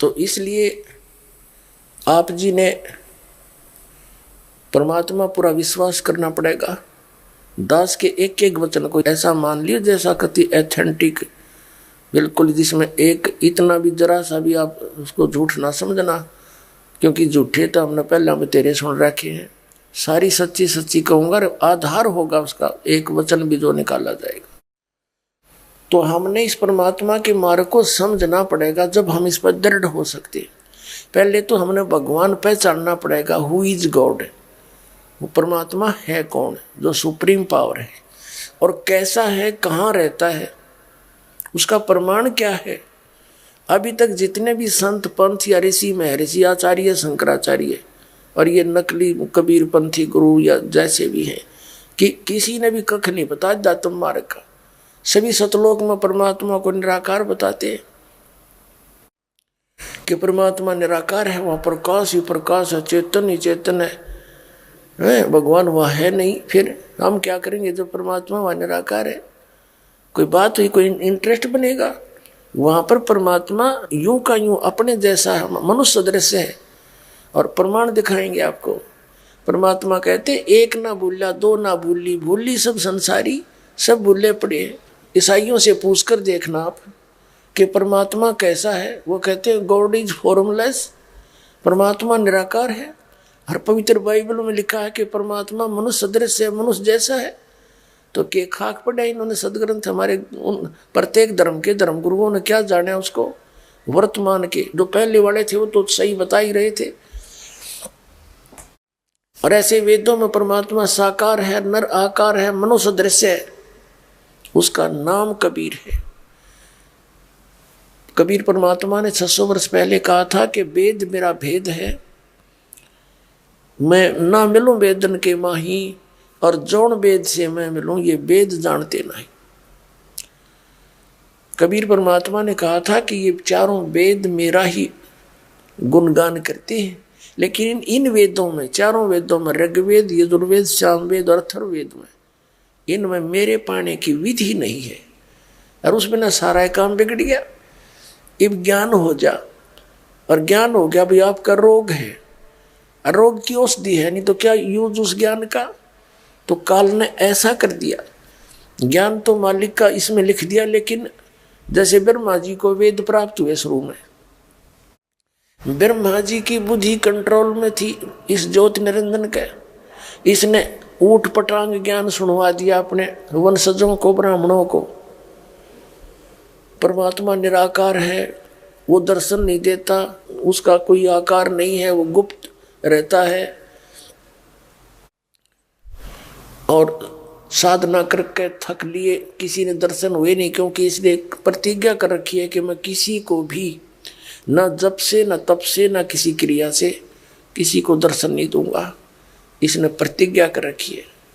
तो इसलिए आप जी ने परमात्मा पूरा विश्वास करना पड़ेगा। दास के एक एक वचन को ऐसा मान लियो जैसा कति एथेंटिक, बिल्कुल, जिसमें एक इतना भी जरा सा भी आप उसको झूठ ना समझना, क्योंकि झूठे तो हमने पहले में तेरे सुन रखे हैं। सारी सच्ची सच्ची कहूंगा, आधार होगा उसका एक वचन भी जो निकाला जाएगा। तो हमने इस परमात्मा के मार्ग को समझना पड़ेगा। जब हम इस पर दृढ़ हो सकते, पहले तो हमने भगवान पहचानना पड़ेगा। हु इज गॉड, वो परमात्मा है कौन, जो सुप्रीम पावर है, और कैसा है, कहाँ रहता है, उसका प्रमाण क्या है। अभी तक जितने भी संत पंथ या ऋषि महर्षि आचार्य शंकराचार्य और ये नकली कबीर पंथी गुरु या जैसे भी हैं, कि किसी ने भी कख नहीं बता जातम मार्ग का। सभी सतलोक में परमात्मा को निराकार बताते हैं कि परमात्मा निराकार है, वहाँ प्रकाश ही प्रकाश है, चेतन ही चेतन है, भगवान वहाँ है नहीं। फिर हम क्या करेंगे जब परमात्मा वहाँ निराकार है? कोई बात हुई, कोई इंटरेस्ट बनेगा? वहाँ पर परमात्मा यूं का यूं अपने जैसा मनुष्य सदृश है, और प्रमाण दिखाएंगे आपको। परमात्मा कहते एक ना भूला दो ना भूली, भूली सब संसारी, सब भूले पड़े। ईसाइयों से पूछकर देखना आप कि परमात्मा कैसा है। वो कहते हैं गॉड इज फॉर्मलेस, परमात्मा निराकार है। और पवित्र बाइबल में लिखा है कि परमात्मा मनुष्य सदृश है, मनुष्य जैसा है। तो के खाक पड़ा इन्होंने सदग्रंथ हमारे प्रत्येक धर्म के धर्म गुरुओं ने क्या जाना उसको। वर्तमान के जो पहले वाले थे वो तो सही बता ही रहे थे। और ऐसे वेदों में परमात्मा साकार है, नर आकार है, मनुष्य दृश्य है, उसका नाम कबीर है। कबीर परमात्मा ने 600 वर्ष पहले कहा था कि वेद मेरा भेद है, मैं ना मिलूं वेदन के माही, और जौन वेद से मैं मिलूं ये वेद जानते नहीं। कबीर परमात्मा ने कहा था कि ये चारों वेद मेरा ही गुणगान करते हैं, लेकिन इन वेदों में, चारों वेदों में, ऋग्वेद, यजुर्वेद, सामवेद और अथर्ववेद में, इनमें मेरे पाने की विधि नहीं है। और उस बिना सारा काम बिगड़ गया। अब ज्ञान हो जा, और ज्ञान हो गया भाई आपका रोग है, रोग की औषधि है, नहीं तो क्या यूज उस ज्ञान का। तो काल ने ऐसा कर दिया, ज्ञान तो मालिक का इसमें लिख दिया, लेकिन जैसे ब्रह्मा जी को वेद प्राप्त हुए शुरू में, ब्रह्मा जी की बुद्धि कंट्रोल में थी इस ज्योति निरंजन का, इसने ऊट पटांग ज्ञान सुनवा दिया अपने वंशजों को, ब्राह्मणों को। परमात्मा निराकार है, वो दर्शन नहीं देता, उसका कोई आकार नहीं है, वो गुप्त रहता है। और साधना करके थक लिए, किसी ने दर्शन हुए नहीं, क्योंकि इसने प्रतिज्ञा कर रखी है कि मैं किसी को भी न जप से, न तप से, न किसी क्रिया से किसी को दर्शन नहीं दूंगा। इसने प्रतिज्ञा कर रखी है।